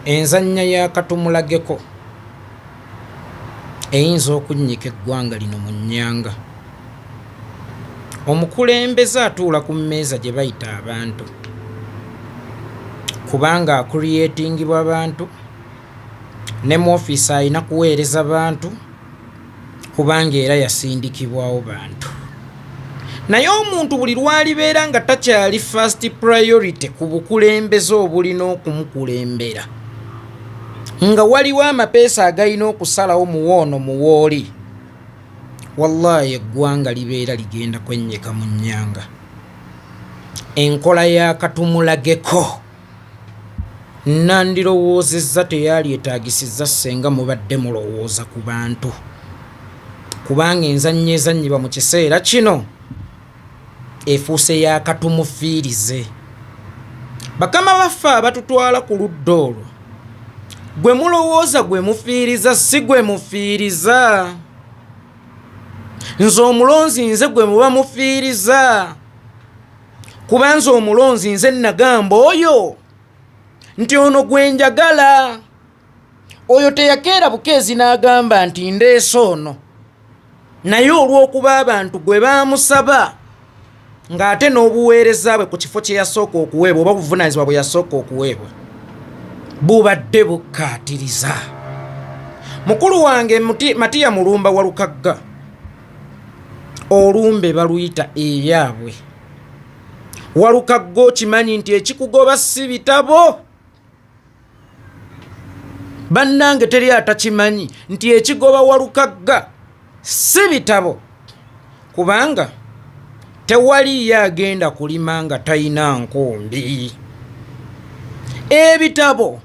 enzannya ya katumulageko eyinza okunnyika eggwanga lino mu nnyanga. Omukulembeze atuula ku mmeeza gye bayita abantu kubanga akuryetingibwa abantu, ne mu ofiisi alina kuweereza bantu kubanga era yasindikibwawo bantu. Naye omuntu buli lwalibeera nga takyali first priority ku bukulembeze obulina okumukulembera, nga waliwo amapeesa agalina okusalawo muwoono muwooli, wallahi eggwanga libeera ligenda kwennyeka mu nnyanga. Enkola ya katumulageko nandirowoozezza teyalyetaagisizza senga mubadde mulowooza ku bantu, kubanga enzannya ezannyibwa mu kiseera kino efuuse ya katumufiirize. Bakama baffe abatutwala ku ludda olwo, gwe mulowooza gwe mufiiriza si gwe mufiiriza. Nze omulonzi nze gwe muba mufiiriza, kuba nze omulonzi nze nagamba oyo nti ono gwe njagala, oyo teyakeera bukeezi n'agamba nti ndeese ono. Naye olw'okuba abantu gwe baamusaba ng'ate n'obuweereza bwe ku kifo kye yasooka okuweebwa oba buvunaanyizibwa bwe yasooka okuweebwa bubadde bukkaatiriza. Mukulu wange Matiya Mulumba wa Lukagga, olumbe baluyita eyaabwe. Walukagga okimanyi nti ekikugoba si bitabo. Bannange teri atakimanyi nti ekigoba Walukagga si bitabo, kubanga tewaliyo agenda kulima nga talina nkumbi. Ebitabo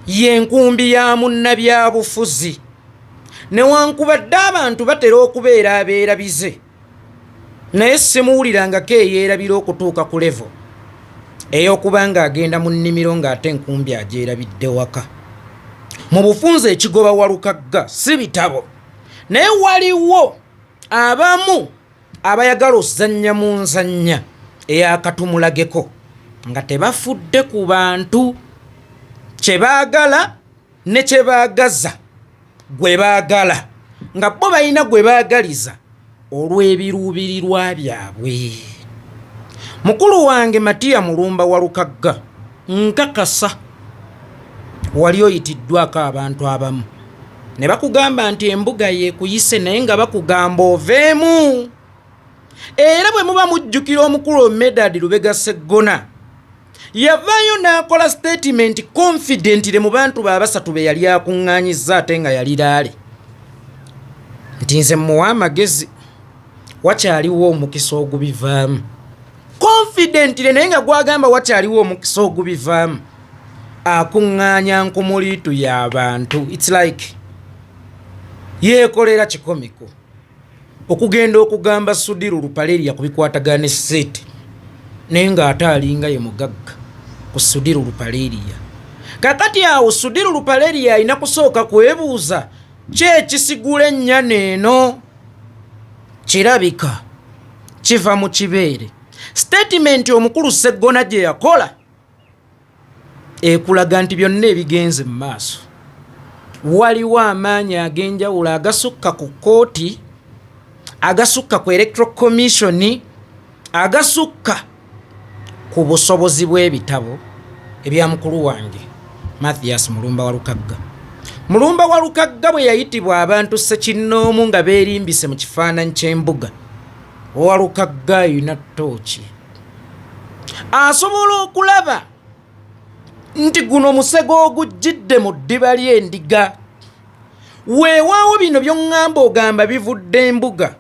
y'enkumbi ya munnabyabufuzi, newankubadde abantu batera okubeera abeerabize, naye simuwulirangako eyeerabira okutuuka ku levo ey'okubanga agenda mu nnimiro ng'ate enkumbi agyerabidde waka. Mu bufunze ekigoba Walukagga si bitabo, naye waliwo abamu abayagala ozannya mu nzannya ey'akatumulageko nga tebafudde ku bantu, kye baagala ne kye baagaza gwe baagala, nga bo balina gwe baagaliza olw'ebiruubirirwa byabwe. Mukulu wange Matiya Mulumba wa Lukagga, nkakasa wali oyitiddwako abantu abamu ne bakugamba nti embuga yeekuyise, naye nga bakugamba oveemu. Era bwe muba mujjukira omukulu Medad Lubega Sseggona yavaayo n'akola statement confidently mu bantu babasatu be yali akuŋŋaanyizza ate nga yali laale nti nze muwa amagezi, wakyaliwo omukisa ogubivaamu. Confidently, naye nga gwagamba wakyaliwo omukisa ogubivaamu, akuŋŋaanya nkumuliitu y'abantu. It's like yeekolera kikomiko okugenda okugamba Sudiru Lupaleria ku bikwatagana ne Sseete, naye ng'ate alinga ye mugagga ku Sudiru Lupaleria. Kakati awo Sudiru Lupaleria alina kusooka kwebuuza ki ekisigula ennyana eno. Kirabika kiva mu kibeere. Statement omukulu Sseggona gye yakola ekulaga nti byonna ebigenze mu maaso. Waliwo amaanyi ag'enjawulo agasukka ku kkooti, agasukka ku Electoral Commission, agasukka ku busobozi bw'ebitabo ebya mukulu wange Mathias Mulumba wa Lukagga. Mulumba wa Lukagga bwe yayitibwa abantu ssekinnoomu nga beerimbise mu kifaananyi ky'embuga, owa Lukagga ayina ttooki asobola okulaba nti guno musego ogujjidde mu ddiba ly'endiga. Weewaawo bino by'oŋŋamba ogamba bivudde embuga,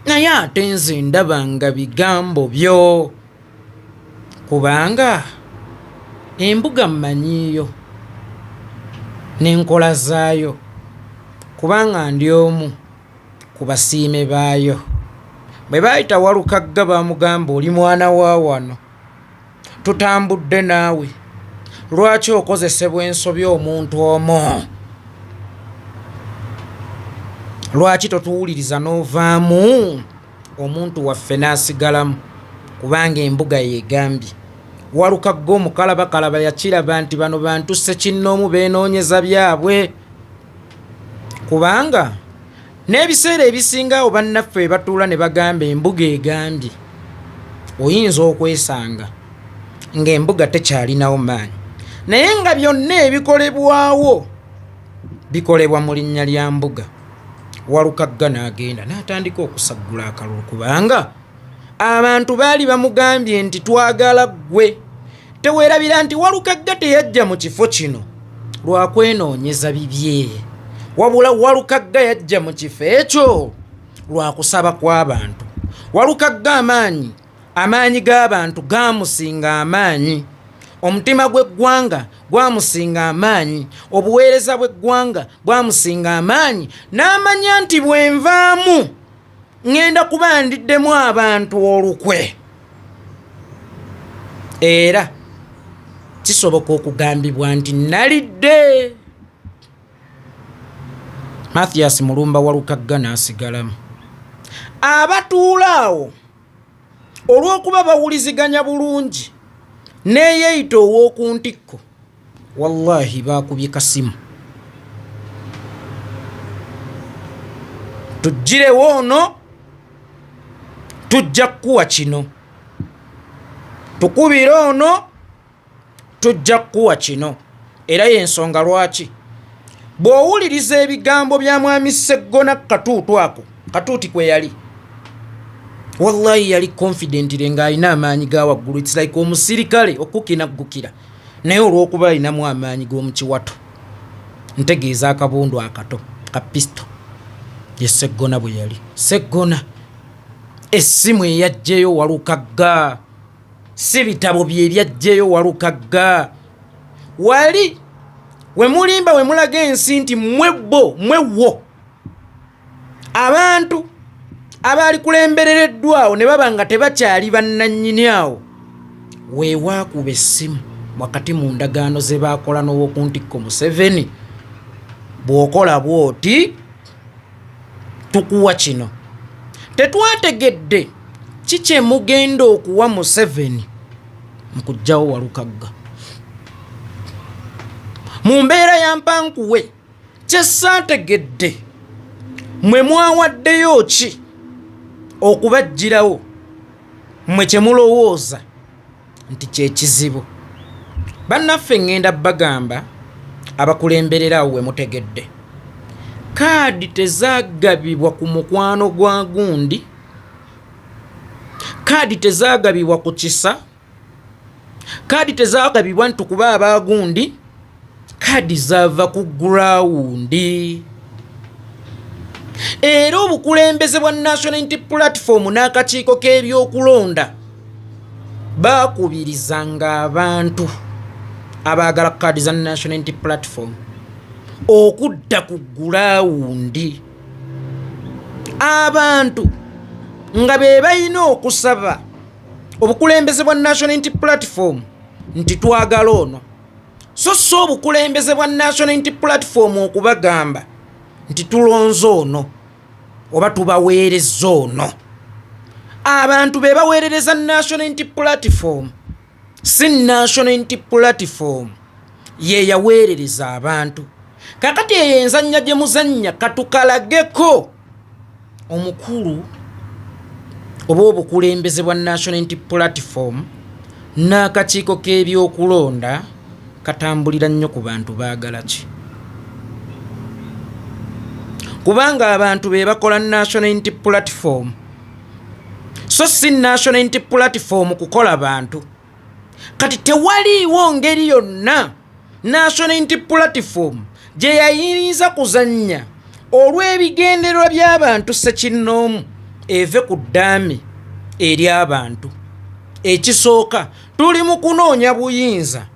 naye ate nze ndaba nga bigambo byo, kubanga embuga mmanyiiyo n'enkola zaayo, kubanga ndi omu ku basiime baayo. Bwe baayita Walukagga baamugamba oli mwana wa wano, tutambudde naawe, lwaki okozesebwa ensobi omuntu omo? Lwaki totuwuliriza n'ovaamu omuntu waffe n'asigalamu? Kubanga embuga yeegambye Walukagga omukalabakalaba yakiraba nti bano bantu ssekinnoomu beenoonyeza byabwe. Kubanga n'ebiseera ebisinga awo bannaffe we batuula ne bagamba embuga egambye, oyinza okwesanga ng'embuga tekyalinawo maanyi, naye nga byonna ebikolebwawo bikolebwa mu linnya lya mbuga. Walukagga n'agenda n'atandika okusaggula akalulu kubanga abantu baali bamugambye nti twagala ggwe. Teweerabira nti Walukagga teyajja mu kifo kino lwa kwenoonyeza bibye, wabula Walukagga yajja mu kifo ekyo lwa kusaba kw'abantu. Walukagga amaanyi g'abantu gaamusinga amaanyi, omutima gw'eggwanga gwamusinga amaanyi, obuweereza bw'eggwanga bwamusinga amaanyi, n'amanya nti bwe nvaamu ngenda kuba ndiddemu abantu olukwe. Era kisoboka okugambibwa nti nalidde. Mathias Mulumba Walukagga n'asigalamu. Abatuula awo olw'okuba bawuliziganya bulungi neeyeyita ow'oku ntikko, wallahi baakubye kasimu. Tuggirewo ono tujja kukuwa kino, tukubire ono tujja kukuwa kino. Era y'ensonga lwaki bw'owuliriza ebigambo bya mwami Sseggona Katuutu ako, Katuuti kwe yali, wallahi yali confident ng'alina amaanyi ga waggulu. It's like omusirikale okukinaggukira naye olw'okuba alinamu amaanyi g'omukiwato, ntegeeza akabundu akato ka pisto. Ye Sseggona bwe yali. Sseggona essimu eyajjeyo Walukagga, si bitabo bye byajjeyo Walukagga. Wali we mulimba we mulaga ensi nti mwewo abantu abaali kulemberereddwawo ne baba nga tebakyali bannannyini awo, weewaakuba essimu wakati mu ndagaano ze baakola n'ow'okuntikko Museveni. Bw'okola bw'oti tukuwa kino. Tetwategedde kiki mugenda okuwa Museveni mu kuggyawo Walukagga. Mu mbeera ya mpankuwe kye saategedde mwe mwawaddeyo ki okubaggyirawo, mmwe kye mulowooza nti kye kizibu. Bannaffe ngenda bagamba abakulembererawo we mutegedde, kaadi tezaagabibwa ku mukwano gwa gundi, kaadi tezaagabibwa ku kisa, kaadi tezaagabibwa nti kuba abagundi, kaadi zaava ku gurawundi. Era obukulembeze bwa National Unity Platform n'akakiiko k'ebyokulonda baakubirizanga abantu abaagala kaadi za National Unity Platform okudda ku gurawundi. Abantu nga be balina okusaba obukulembeze bwa National Unity Platform nti twagala ono, so obukulembeze bwa National Unity Platform okubagamba nti tulonze ono oba tubaweereza ono. Abantu be baweerereza National Unity Platform, si National Unity Platform ye yaweerereza abantu. Kakati eyo enzannya gye muzannya katukalageko omukulu oba obukulembeze bwa National Unity Platform n'akakiiko k'ebyokulonda katambulira nnyo ku bantu baagala ki. Kubanga abantu be bakola National Unity Platform, so si National Unity Platform kukola bantu. Kati tewaliiwo ngeri yonna National Unity Platform gye yayinza kuzannya olw'ebigendererwa by'abantu ssekinnoomu eve ku ddaame eri abantu. Ekisooka tuli mu kunoonya buyinza,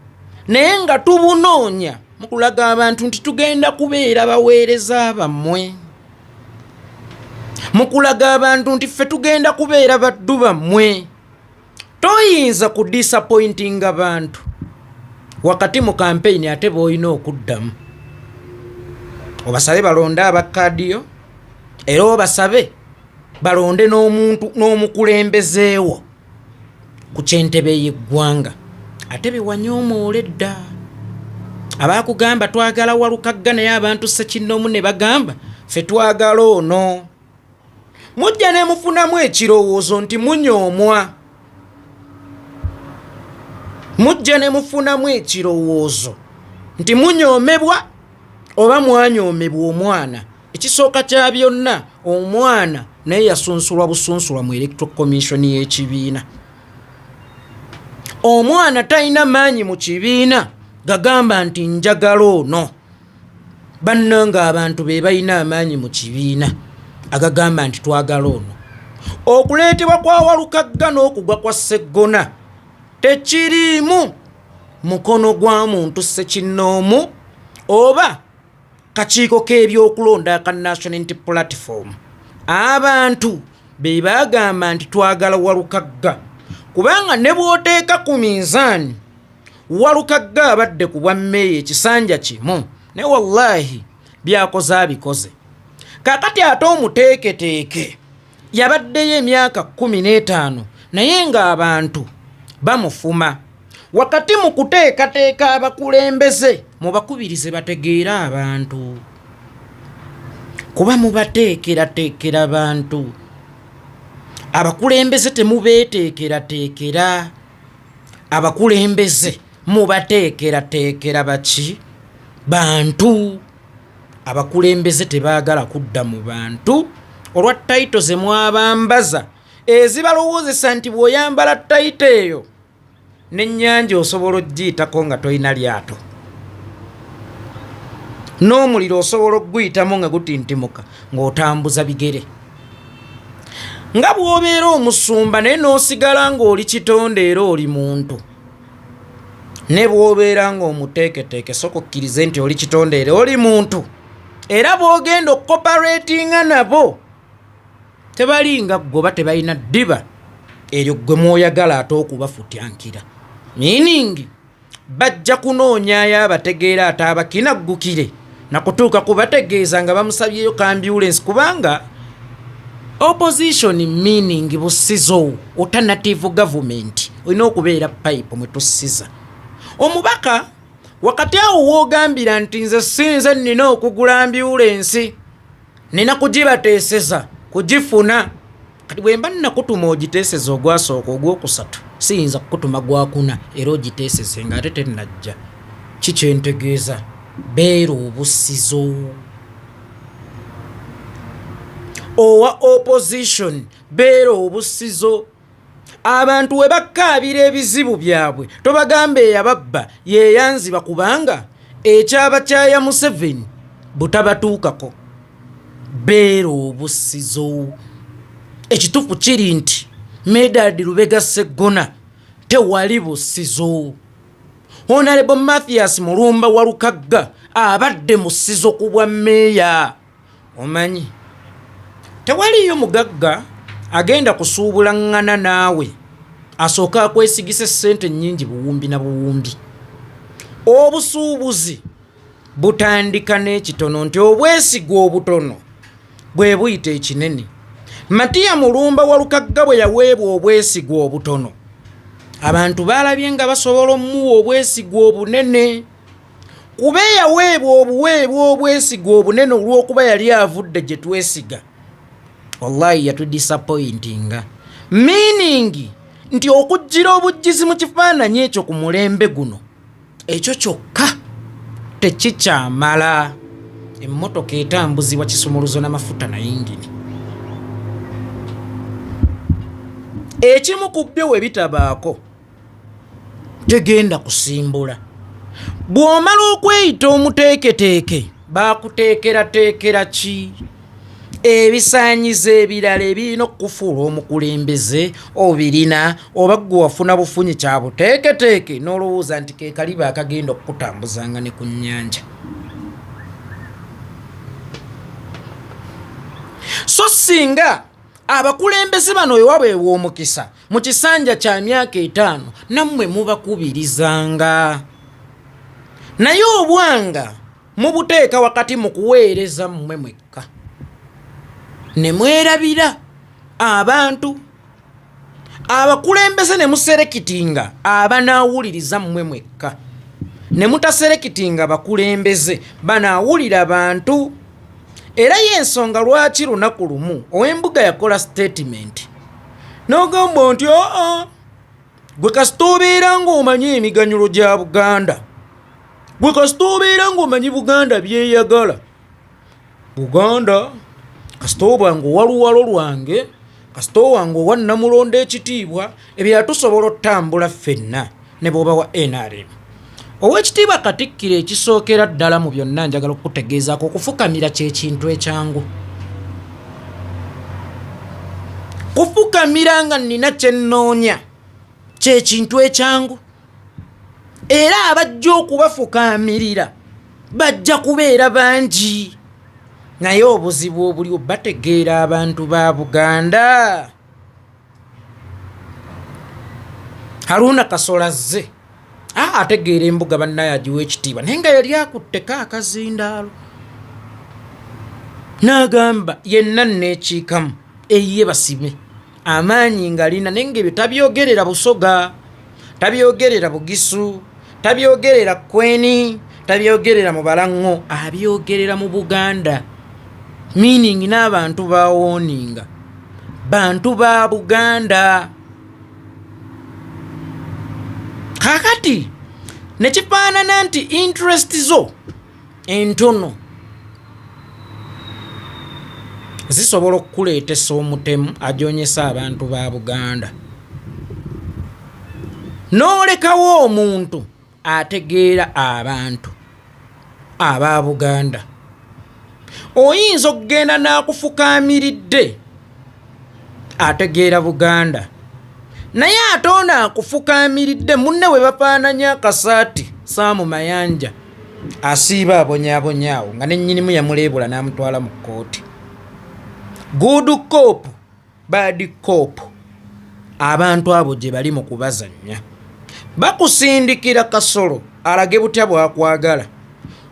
naye nga tubunoonya mu kulaga abantu nti tugenda kubeera baweereza bammwe, mu kulaga abantu nti ffe tugenda kubeera baddu bammwe. Toyinza ku disappointing abantu wakati mu campaign ate b'olina okuddamu. Obasabe balonde abakkaadiyo, era obasabe balonde n'omuntu n'omukulembezeewo ku kyentebe y'eggwanga. ate bewanyoomola edda. Abakugamba twagala Walukagga naye abantu Ssekinoomu ne bagamba ffe twagala ono. Mujja ne mufunamu ekirowoozo nti munyoomwa. Mujja ne mufunamu ekirowoozo nti munyoomebwa oba mwanyoomebwa omwana. Ekisooka kya byonna omwana naye yasunsulwa busunsulwa mu Electoral Commission y'ekibiina. Omwana talina maanyi mu kibiina gagamba nti njagala ono. Bannanga abantu be balina amaanyi mu kibiina agagamba nti twagala ono. Okuleetebwa kwa Walukagga n'okugwa kwa Sseggona tekiriimu mukono gwa muntu Ssekinoomu oba kakiiko k'ebyokulonda aka National Unity Platform. Abantu be bagamba nti twagala Walukagga kubanga ne bw'oteeka ku minzaani Walukagga abadde ku bwa mmeeya ekisanja kimu ne wallahi byakoze abikoze. Kakati ate omuteeketeeke yabaddeyo emyaka 15 naye ng'abantu bamufuma. Wakati mu kuteekateeka abakulembeze mubakubirize bategeere abantu. Kuba mubateekerateekera abantu. Abakulembeze temubeeteekerateekera. Abakulembeze mubateekerateekera baki? Bantu. Abakulembeze tebaagala kudda mu bantu. Olwa tayito ze mwabambaza ezibalowoozesa nti bw'oyambala tayito eyo n'ennyanja osobola ogiyitako nga tolina lyato. N'omuliro osobola okguyitamu nga gutintimuka ng'otambuza bigere. Nga bw'obeera omusumba naye n'osigala ng'oli kitonde era oli muntu. Ne bw'obeera ng'omuteeketeeke sooka okkirize nti oli kitonde era oli muntu. Era bw'ogenda okukoparatinga nabo tebalinga ggoba tebalina ddiba eryo gwe mwoyagala ate okubafutyankira. Meaning bajja kunoonya abategeera ate abakinaggukire nakutuuka kubategeeza nga bamusabyeyo ambulance kubanga opposition meaning busizo alternative government olina okubeera pipe mwe tussiza. Omubaka wakati awo woogambira nti nze sinze nina okugula ambulance nina kugibateeseza kugifuna. Kati bwe mba nnakutuma ogiteeseza ogwasooka ogwokusatu siyinza kukutuma gwakuna era ogiteeseze ng'ate tennajja. Kikyentegeeza beera obusizo. Owa opposition beera obusizo. Abantu we bakkaabira ebizibu byabwe tobagamba eyababba yeeyanziba kubanga ekyaba kyaya Museveni butabatuukako. Beera obusizo. Ekituufu kiri nti Medard Lubega Sseggona tewali busizo. Honorable Mathias Mulumba Walukagga abadde musizo ku bwa mmeeya. Omanyi tewaliyo mugagga agenda kusuubula ngana naawe asooka akwesigisa ssente nnyingi buwumbi na buwumbi. Obusuubuzi butandika n'ekitono nti obwesigwa obutono bwe buyita ekinene. Matiya Mulumba Walukagga bwe yaweebwa obwesigwa obutono abantu baalabye nga basobola omuwa obwesigwa obunene. Kuba yaweebwa obwesigwa obunene olw'okuba yali avudde gye twesiga wallahi yatudisappointinga. Meaning nti okujjira obujjizi mu kifaananyi ekyo ku mulembe guno ekyo kyokka tekikyamala. Emmotoka etambuzibwa kisumuluzo n'amafuta na yingini. Ekimu ku byo we bitabaako tegenda kusimbula. Bw'omala okweyita omuteeketeeke baakuteekerateekera ki? Ebisaanyizo ebirala ebirina okufuula omukulembeze obirina oba ggwe wafuna bufunyi kya buteeketeeke n'olowooza nti ke kaliba akagenda okukutambuzanga ne ku nnyanja. So singa abakulembeze bano ewabeewa omukisa mu kisanja kya myaka 5 nammwe mubakubirizanga. Naye obwanga mubuteeka wakati mu kuweereza mmwe mwekka ne mwerabira abantu abakulembeze ne muserekitinga abanaawuliriza mmwe mwekka ne mutaserekitinga bakulembeze banaawulira bantu. Era y'ensonga lwaki lunaku lumu ow'embuga yakola statement n'ogamba nti gwe kasita obeera ng'omanyi emiganyulo gya Buganda, gwe kasita obeera ng'omanyi Buganda byeyagala, Buganda kasita obwange owaluwalo lwange, kasita owange owa Namulondo ekitiibwa, ebyatusobola otambula ffenna ne bw'oba wa NRM. Ow'ekitiibwa Katikkiro ekisookera ddala mu byonna njagala okukutegeezaako okufukamira ky'ekintu ekyangu. Kufukamira nga nnina kye nnoonya ky'ekintu ekyangu. Era abajja okubafukaamirira bajja kubeera bangi. Naye obuzibu obuli bategeera abantu ba Buganda. Haruna Kasola azze ategeera embuga bannaye agiwa ekitiibwa naye nga yali akutteko akazindaalo. N'agamba yenna nneekiikamu eyiye basime amaanyi ng'alina naye ng'ebyo tabyogerera Busoga, tabyogerera Bugisu, tabyogerera Kweni, tabyogerera mu Balaŋŋo, abyogerera mu Buganda. Meaning n'abantu bawooninga bantu ba Buganda. Kakati nekifaanana nti interest zo entono zisobola okukuleetesa omutemu ajoonyesa abantu ba Buganda. N'olekawo omuntu ategeera abantu aba Buganda. Oyinza okugenda n'akufukaamiridde ategeera Buganda, naye ate ono akufukaamiridde munne we bafaananya akasaati Saamu Mayanja asiiba abonyaabonyaawo nga nennyinimu yamuleebula n'amutwala mu kkooti. Good cop, bad cop. Abantu abo gye bali mu kubazannya. Bakusindikira Kasolo alage butya bwakwagala.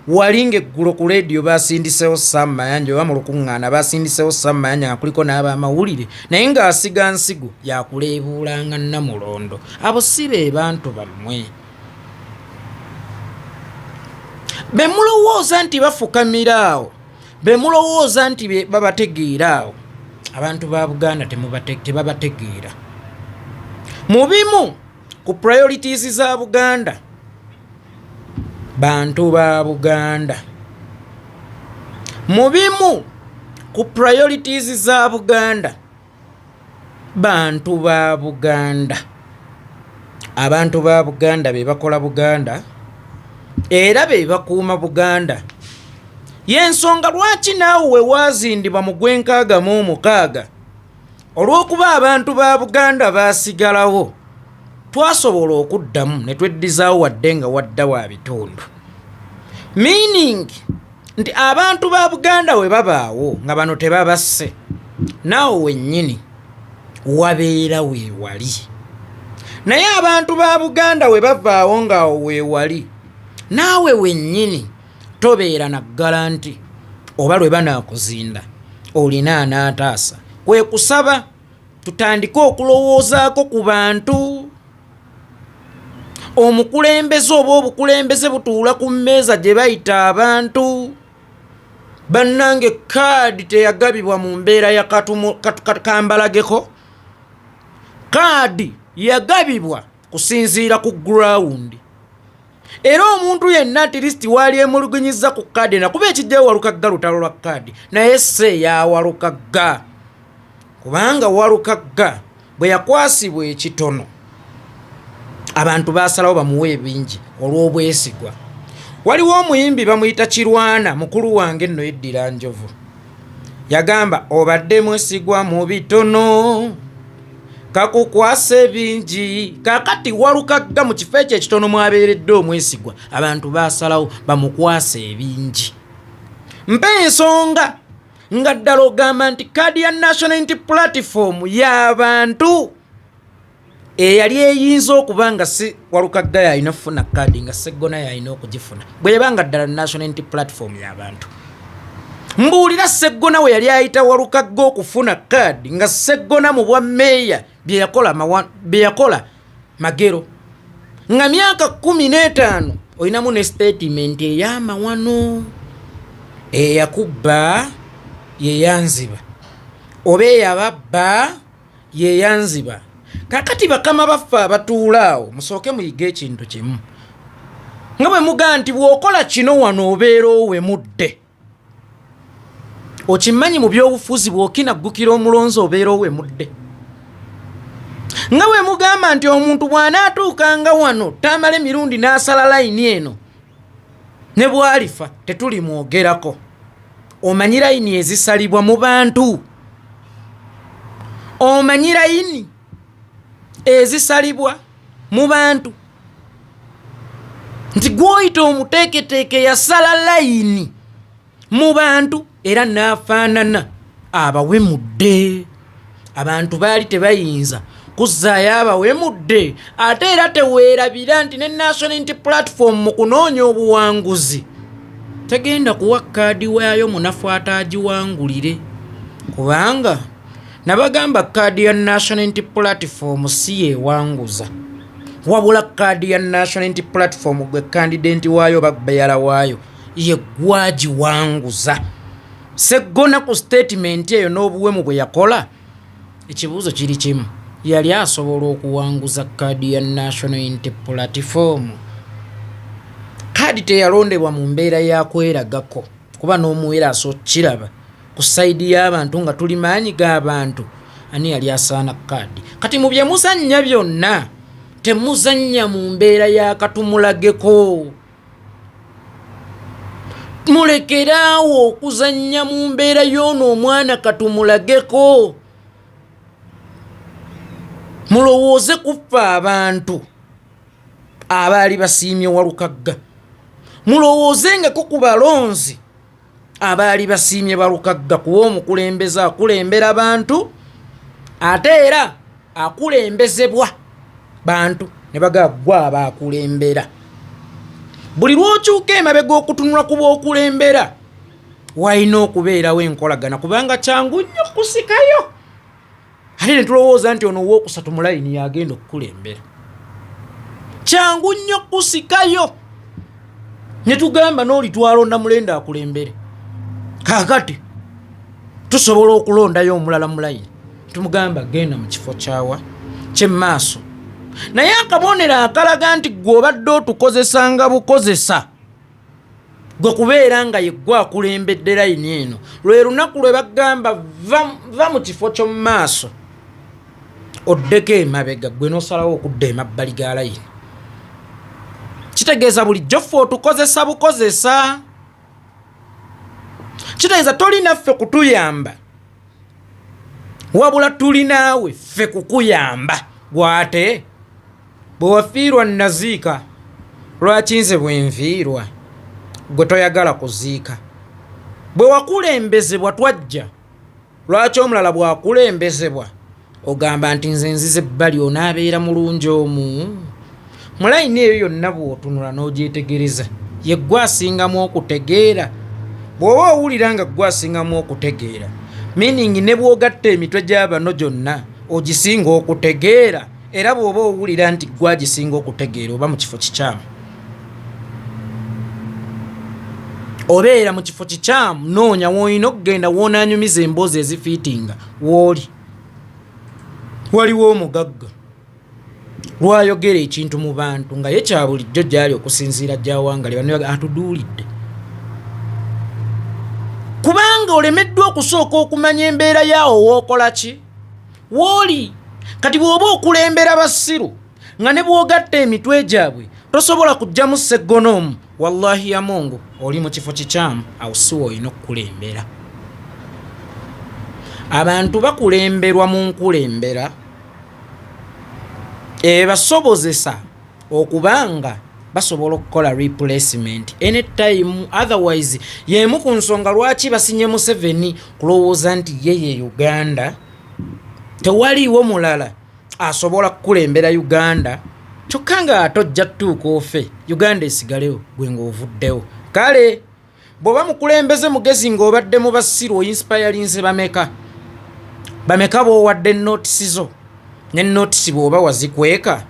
Walinga eggulo ku leediyo baasindisewo Saamu Mayanja oba mu lukuŋŋaana baasindisewo Saamu Mayanja nga kuliko n'abamawulire naye ng'asiga nsigo yakuleebuulanga Namulondo. Abo si be bantu bammwe. Be mulowooza nti bafukamira awo, be mulowooza nti babategeera awo, abantu ba Buganda tebabategeera. Mu bimu ku priorities za Buganda, bantu ba Buganda. Mu bimu ku priorities za Buganda, bantu ba Buganda. Abantu ba Buganda be bakola Buganda era be bakuuma Buganda. Y'ensonga lwaki naawe we waazindibwa mu gwenkaaga mu mukaaga olw'okuba abantu ba Buganda baasigalawo twasobola okuddamu ne tweddizaawo wadde nga wadda wa bitundu. Meaning nti abantu ba Buganda we babaawo nga bano tebabasse, naawe wennyini wabeera weewali. Naye abantu ba Buganda we bavaawo ng'awo weewali, naawe wennyini tobeera na garanti oba lwe banaakuzinda olina anaataasa. Kwe kusaba tutandike okulowoozaako ku bantu. Omukulembeze oba obukulembeze butuula ku mmeeza gye bayita abantu. Bannange kaadi teyagabibwa mu mbeera ya kambalageko. Kaadi yagabibwa kusinziira ku ground. Era omuntu yenna at least wali emulugunyiza ku kaadi na kuba ekijja Walukagga lutalo lwa kaadi naye se ya Walukagga. Kubanga Walukagga bwe yakwasibwa ekitono abantu baasalawo bamuwe ebingi olw'obwesigwa. Waliwo omuyimbi bamuyita Kirwana, mukulu wange nno yeddira Njovu, yagamba obadde mwesigwa mu bitono kakukwase bingi. Kakati Walukagga mu kifo ekyo ekitono mwabeeredde omwesigwa abantu baasalawo bamukwase ebingi. Mpe ensonga nga ddala ogamba nti kaadi ya National Unity Platform y'abantu eyali eyinza okuba nga si Walukagga yalina okufuna kaadi nga Sseggona yalina okugifuna bw'ebanga ddala National Unity Platform y'abantu. Mbuulira Sseggona we yali ayita Walukagga okufuna kaadi nga Sseggona mu bwa meeya bye yakola magero nga myaka 15 olinamu ne statement ey'amawano eyakubba yeyanziba oba eyababba yeyanziba. Kakati bakama baffe abatuulaawo musooke muyige ekintu kimu nga bwe mugaa nti bw'okola kino wano obeera owe mudde. Okimanyi mu byobufuzi bw'okinaggukira omulonzi obeera owe mudde. Nga bwe mugamba nti omuntu bw'anaatuukanga wano tamale mirundi n'asala layini eno ne bwalifa tetuli mwogerako. Omanyi layini ezisalibwa mu bantu? Omanyi layini ezisalibwa mu bantu? Nti gwoyita omuteeketeeke yasala layini mu bantu era n'afaanana abawemudde. Abantu baali tebayinza kuzzaayo abawemudde ate era teweerabira nti ne National Unity Platform mu kunoonya obuwanguzi tegenda kuwa kaadi waayo munafu ataagiwangulire, kubanga nabagamba kaadi ya National Unity Platform si yeewanguza, wabula kaadi ya National Unity Platform gwe kandidenti waayo babayala waayo ye gwagiwanguza. Seggona ku statement eyo n'obuwemu bwe yakola, ekibuuzo kiri kimu, yali asobola okuwanguza kaadi ya National Unity Platform? Kaadi teyalondebwa mu mbeera ya kweragako, kuba n'omuweraso kiraba ku sayidi y'abantu nga tuli maanyi g'abantu ani yali asaana kaadi. Kati mu bye muzannya byonna temuzannya mu mbeera ya katumulageko. Mulekeraawo okuzannya mu mbeera y'ono omwana katumulageko. Mulowooze kuffa abantu abaali basiimye Walukagga. Mulowoozengako ku balonzi abaali basiimye Walukagga, kuba omukulembeze akulembera bantu ate era akulembezebwa bantu ne bagaggwa abaakulembera. Buli lw'okyuka emabega okutunula ku b'okulembera walina okubeerawo enkolagana, kubanga kyangu nnyo kusikayo. Ate ne tulowooza nti ono owookusatu mu layini yagenda okukulembera. Kyangu nnyo kusikayo ne tugamba n'oli twalonda mulenda akulembere. Kaakati tusobola okulondayo omulala mu layini tumugamba genda mu kifo kyawa ky'emmaaso. Naye akabonero akalaga nti gwe obadde otukozesanga bukozesa gwe kubeera nga ye gwe akulembedde layini eno, lwe lunaku lwe bagamba va mu kifo ky'omu maaso oddeko emabega, gwe n'osalawo okudda emabbali ga layini. Kitegeeza bulijjo ffe otukozesa bukozesa. Kitegeeza tolina ffe kutuyamba, wabula tulinaawe ffe kukuyamba. Gwate bwe wafiirwa naziika, lwaki nze bwe nfiirwa gwe toyagala kuziika? Bwe wakulembezebwa twajja, lwaki omulala bwakulembezebwa ogamba nti nze nzize ebbali onaabeera mulungi omu? Mu layini eyo yonna bw'otunula n'ogyetegereza ye gwe asingamu okutegeera. Bw'oba owulira nga gwe asingamu okutegeera, meaning ne bw'ogatta emitwe gy'abano gyonna ogisinga okutegeera, era bw'oba owulira nti gwe agisinga okutegeera oba mu kifo kikyamu. Obeera mu kifo kikyamu, noonya w'olina okugenda w'onaanyumiza emboozi ezifiitinga w'oli. Waliwo omugagga lwayogera ekintu mu bantu nga ye kya bulijjo gyali okusinziira gy'awangale bano atuduulidde. Kubanga olemeddwa okusooka okumanya embeera yaawo w'okola ki w'oli. Kati bw'oba okulembera basiru nga ne bw'ogatta emitwe gyabwe tosobola kujjamu sseggonnoomu, wallahi ya Mungu oli mu kifo kikyamu, awo si olina okukulembera. Abantu bakulemberwa mu nkulembera ebasobozesa okubanga basobola okukola replacement anytime. Otherwise yemu ku nsonga lwaki basinye Museveni kulowooza nti yeye Uganda tewaliiwo mulala asobola kukulembera Uganda, kyokka nga atojja tuuka ofe Uganda esigalewo gwe ng'ovuddewo. Kale bw'oba mukulembeze mugezi ng'obadde mu basiru inspirinze bameka b'owadde notisi zo ne notisi bw'oba wazikweka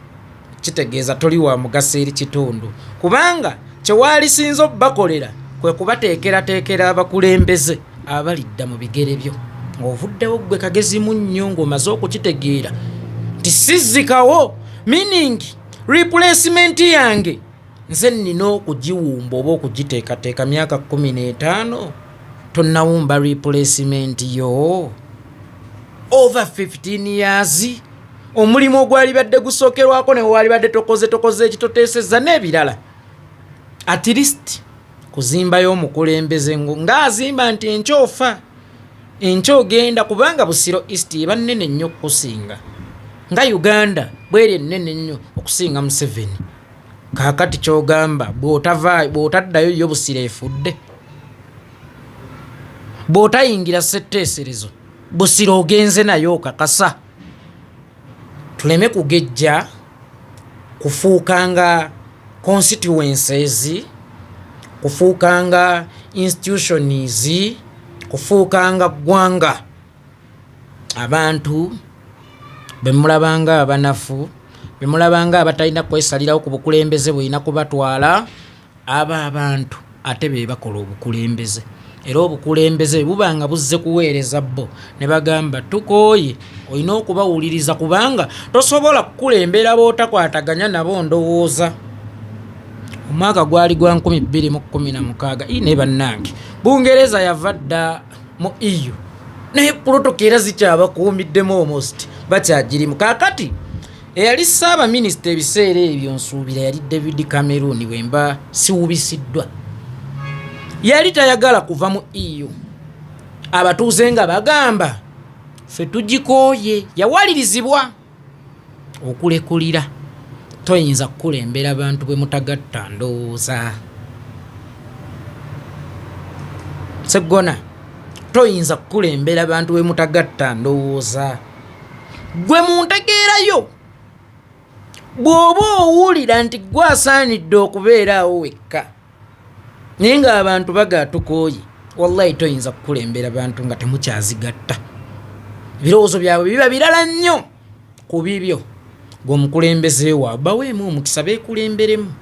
kitegeeza toli wa mugaso eri kitundu, kubanga kyewalisinza obbakolera kwe kubateekerateekera abakulembeze abalidda mu bigere byo ng'ovuddewo ggwe kagezi mu nnyo ng'omaze okukitegeera nti sizikawo, meaning replacement yange nze nnina okugiwumba oba okugiteekateeka myaka 15 tonnawumba replacement yo over 15 years. Omulimu ogwali badde gusookerwako ne wali badde tokoze ekitoteesezza n'ebirala. At least kuzimbayo omukulembeze ng'azimba nti enkyofa enkyogenda, kubanga Busiro East eba nnene nnyo okusinga nga Uganda bweri ennene nnyo okusinga Museveni. Kaakati kyogamba bw'otaddayo yo Busiro efudde, bw'otayingira ssetteeserezo Busiro ogenze nayo okakasa. Tuleme kugejja kufuukanga constituencies, kufuukanga institutions, kufuukanga ggwanga abantu bemulabanga abanafu, bemulabanga abatalina kwesalirawo ku bukulembeze bwina kubatwala aba abantu ate be bakola obukulembeze. Era obukulembeze bubanga buzze kuweereza bo ne bagamba tukooye, olina okubawuliriza kubanga tosobola kukulembera bootakwataganya nabo ndowooza. Omwaka gwali gwa 2016 ne bannange Bungereza yava dda mu EU naye protocol era zikyabakuumiddemu almost bakyagirimu. Kaakati eyali Ssaabaminisita ebiseera ebyo nsuubira yali David Cameron wemba siwubisiddwa. Yali tayagala kuva mu EU, abatuuze nga bagamba ffe tugikooye. Yawalirizibwa okulekulira. Toyinza kukulembera abantu bwe mutagatta ndowooza. Seggona, toyinza kukulembera abantu bwe mutagatta ndowooza. Gwe muntegeerayo bw'oba owulira nti gwe asaanidde okubeeraawo wekka naye nga abantu bagatukooye, wallahi toyinza kukulembera abantu nga temukyazigatta. Ebirowoozo byabwe biba birala nnyo ku bibyo. Gwe omukulembeze waabwe baweemu omukisa beekulemberemu,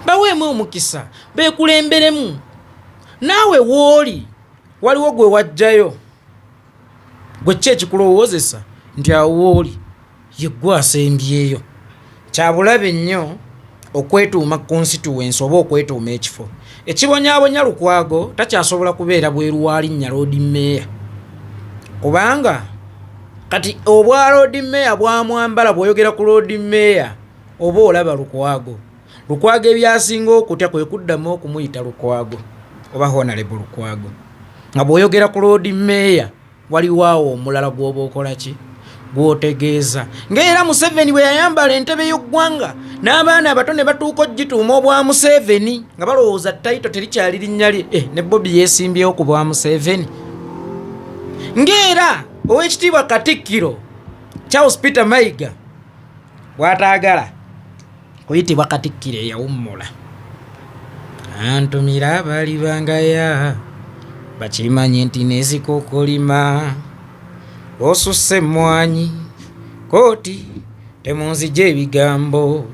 baweemu omukisa beekulemberemu. Naawe wooli waliwo gwe wajjayo, gwe ki ekikulowoozesa nti awo wooli ye gwe asembyeyo. Kyabulabe nnyo okwetuuma constituency oba okwetuuma ekifo. Ekibonyaabonya Lukwago takyasobola kubeera bweru wa linnya Lord Mayor, kubanga kati obwa Lord Mayor bwamwambala bw'oyogera ku Lord Mayor oba olaba Lukwago. Lukwago ebyasinga okutya kwe kuddamu okumuyita Lukwago oba Honorable Lukwago. Nga bw'oyogera ku Lord Mayor waliwo awo omulala gw'oba okola ki gwotegeeza. Ng'era Museveni bwe yayambala entebe y'eggwanga n'abaana abato ne batuuka ogituuma obwa Museveni nga balowooza ttayito terikyali linnya lye, ne Bobi yeesimbyewo ku bwa Museveni. Ng'era Oweekitiibwa Katikkiro Charles Peter Mayiga bw'ataagala kuyitibwa Katikkiro eyawummula. Antumira abali bangaya bakimanye nti nezikookolima osusse emmwanyi kooti temunzija ebigambo.